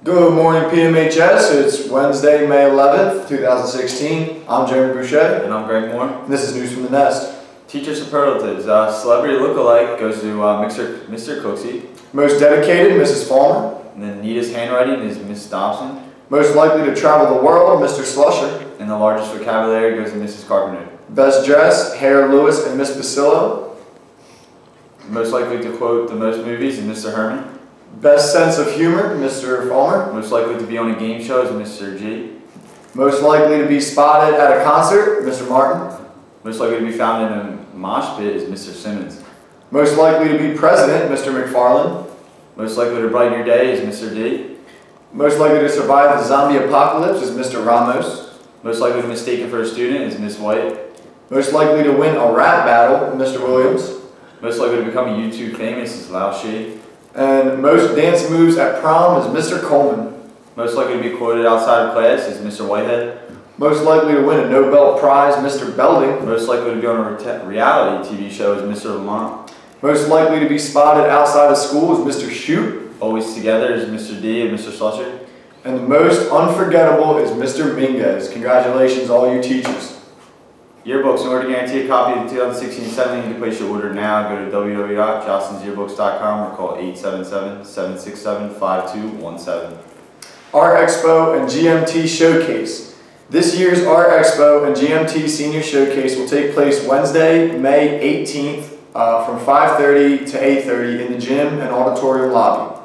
Good morning, PMHS. It's Wednesday, May 11th, 2016. I'm Jeremy Boucher. And I'm Greg Moore. And this is News from the Nest. Teacher superlatives. Celebrity lookalike goes to Mr. Cooksey. Most dedicated, Mrs. Falmer. And the neatest handwriting is Miss Dobson. Most likely to travel the world, Mr. Slusher. And the largest vocabulary goes to Mrs. Carpenter. Best dressed, Hare Lewis and Miss Basillo. Most likely to quote the most movies is Mr. Herman. Best sense of humor, Mr. Falmer. Most likely to be on a game show is Mr. G. Most likely to be spotted at a concert, Mr. Martin. Most likely to be found in a mosh pit is Mr. Simmons. Most likely to be president, Mr. McFarland. Most likely to brighten your day is Mr. D. Most likely to survive the zombie apocalypse is Mr. Ramos. Most likely to be mistaken for a student is Miss White. Most likely to win a rap battle, Mr. Williams. Most likely to become YouTube famous is Lao Shi. And most dance moves at prom is Mr. Coleman. Most likely to be quoted outside of class is Mr. Whitehead. Most likely to win a Nobel Prize, Mr. Belding. Most likely to be on a reality TV show is Mr. Lamont. Most likely to be spotted outside of school is Mr. Shute. Always together is Mr. D and Mr. Slusher. And the most unforgettable is Mr. Minguez. Congratulations, all you teachers. Yearbooks. In order to guarantee a copy of the 2016 assembly, you need to place your order now. Go to www.jostensyearbooks.com or call 877-767-5217. Art Expo and GMT Showcase. This year's Art Expo and GMT Senior Showcase will take place Wednesday, May 18th from 5:30 to 8:30 in the gym and auditorium lobby.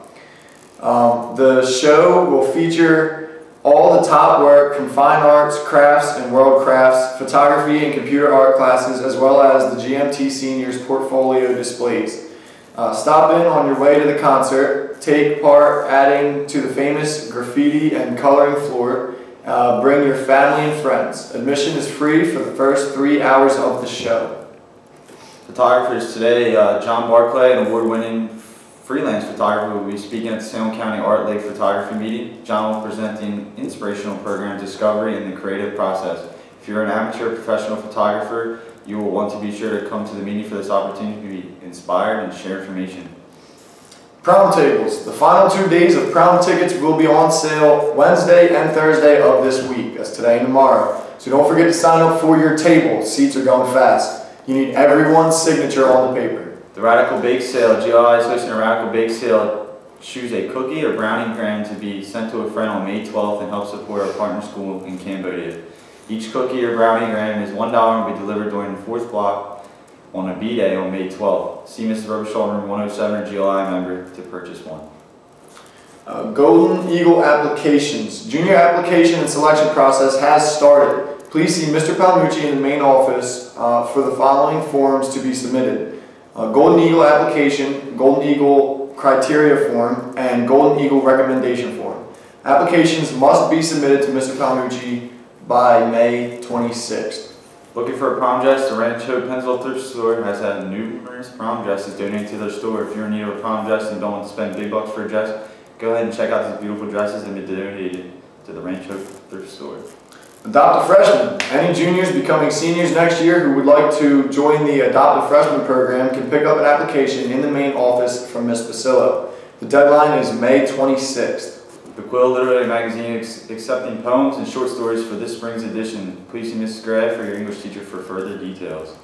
The show will feature all the top work from fine arts, crafts, and world crafts, photography, and computer art classes, as well as the GMT Seniors portfolio displays. Stop in on your way to the concert, take part adding to the famous graffiti and coloring floor, bring your family and friends. Admission is free for the first 3 hours of the show. Photographers today, John Barclay, an award-winning freelance photographer, will be speaking at the Salem County Art Lake Photography Meeting. John will present the inspirational program Discovery and the Creative Process. If you're an amateur or professional photographer, you will want to be sure to come to the meeting for this opportunity to be inspired and share information. Prom tables. The final 2 days of prom tickets will be on sale Wednesday and Thursday of this week. That's today and tomorrow. So don't forget to sign up for your table. Seats are going fast. You need everyone's signature on the paper. The Radical Bake Sale. GLI is hosting a Radical Bake Sale. Choose a cookie or brownie gram to be sent to a friend on May 12th and help support our partner school in Cambodia. Each cookie or brownie gram is $1 and will be delivered during the 4th block on a B-Day on May 12th. See Mr. Robichaud in room 107 or GLI member to purchase one. Golden Eagle applications. Junior application and selection process has started. Please see Mr. Palmucci in the main office for the following forms to be submitted. Golden Eagle application, Golden Eagle criteria form, and Golden Eagle recommendation form. Applications must be submitted to Mr. Palmucci by May 26th. Looking for a prom dress? The Rancho Pennsylvania thrift store has had numerous prom dresses donated to their store. If you're in need of a prom dress and don't want to spend big bucks for a dress, go ahead and check out these beautiful dresses that have been donated to the Rancho thrift store. Adopt a Freshman. Any juniors becoming seniors next year who would like to join the Adopt a Freshman program can pick up an application in the main office from Ms. Basillo. The deadline is May 26th. The Quill Literary Magazine accepting poems and short stories for this spring's edition. Please see Mrs. Gray for your English teacher for further details.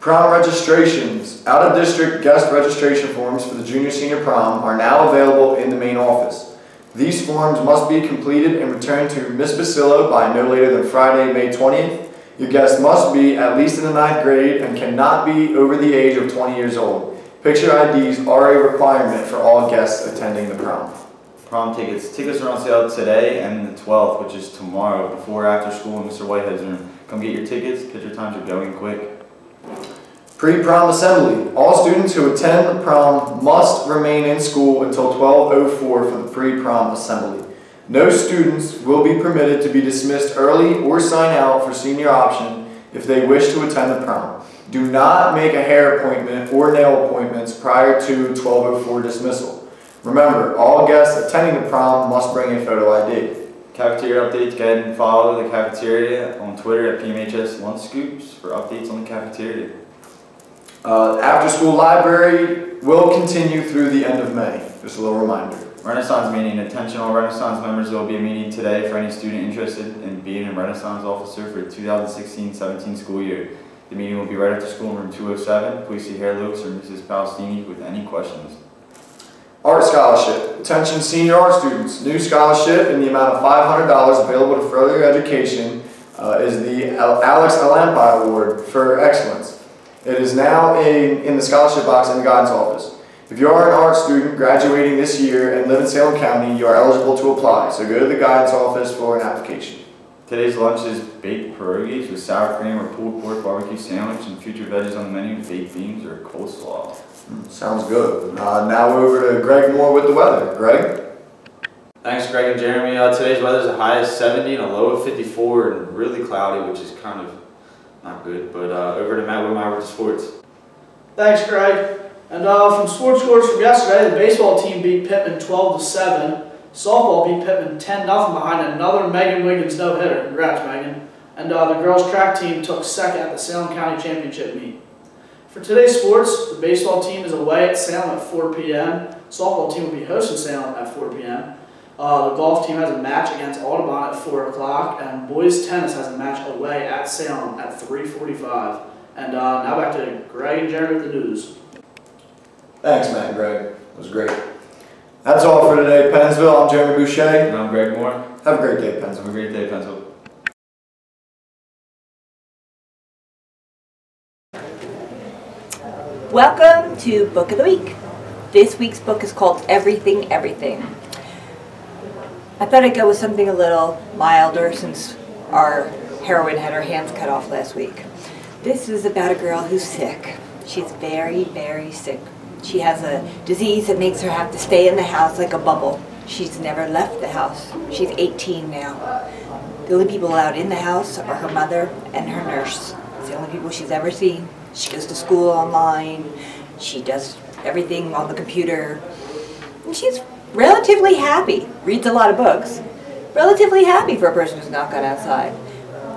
Prom registrations. Out-of-district guest registration forms for the junior-senior prom are now available in the main office. These forms must be completed and returned to Ms. Basillo by no later than Friday, May 20th. Your guest must be at least in the 9th grade and cannot be over the age of 20 years old. Picture IDs are a requirement for all guests attending the prom. Prom tickets. Tickets are on sale today and the 12th, which is tomorrow, before or after school in Mr. Whitehead's room. Come get your tickets. Picture times are going quick. Pre-prom assembly. All students who attend the prom must remain in school until 12:04 for the pre-prom assembly. No students will be permitted to be dismissed early or sign out for senior option if they wish to attend the prom. Do not make a hair appointment or nail appointments prior to 12:04 dismissal. Remember, all guests attending the prom must bring a photo ID. Cafeteria updates. Go ahead and follow the cafeteria on Twitter at PMHS Lunch Scoops for updates on the cafeteria. After school library will continue through the end of May. Just a little reminder. Renaissance meeting. Attention all Renaissance members, there will be a meeting today for any student interested in being a Renaissance officer for the 2016-17 school year. The meeting will be right after school in room 207. Please see Herr Lewis or Mrs. Palestini with any questions. Art Scholarship. Attention senior art students. New scholarship in the amount of $500 available to further your education is the Alex Alampi Award for Excellence. It is now in the scholarship box in the guidance office. If you are an art student graduating this year and live in Salem County, you are eligible to apply. So go to the guidance office for an application. Today's lunch is baked pierogies with sour cream or pulled pork barbecue sandwich and future veggies on the menu, baked beans or coleslaw. Sounds good. Now over to Greg Moore with the weather. Greg? Thanks, Greg and Jeremy. Today's weather is a high of 70 and a low of 54 and really cloudy, which is kind of not good. But over to Matt Whitmire with the sports. Thanks, Greg. And from sports scores from yesterday, the baseball team beat Pittman 12-7. Softball beat Pittman 10-0 behind another Megan Wiggins no-hitter. Congrats, Megan. And the girls' track team took second at the Salem County Championship meet. For today's sports, the baseball team is away at Salem at 4 p.m. Softball team will be hosting Salem at 4 p.m. The golf team has a match against Audubon at 4 o'clock, and boys tennis has a match away at Salem at 3:45. And now back to Greg and Jeremy with the news. Thanks, Matt and Greg. It was great. That's all for today, Pennsville. I'm Jeremy Boucher. And I'm Greg Moore. Have a great day, Pennsville. Have a great day, Pennsville. Welcome to Book of the Week. This week's book is called Everything, Everything. I thought I'd go with something a little milder since our heroine had her hands cut off last week. This is about a girl who's sick. She's very, very sick. She has a disease that makes her have to stay in the house like a bubble. She's never left the house. She's 18 now. The only people allowed in the house are her mother and her nurse. It's the only people she's ever seen. She goes to school online. She does everything on the computer. And she's relatively happy. Reads a lot of books. Relatively happy for a person who's not gone outside.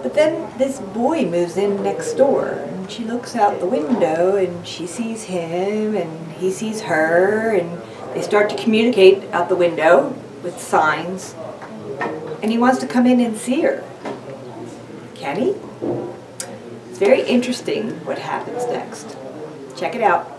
But then this boy moves in next door. And she looks out the window and she sees him and he sees her. And they start to communicate out the window with signs. And he wants to come in and see her. Can he? It's very interesting what happens next. Check it out.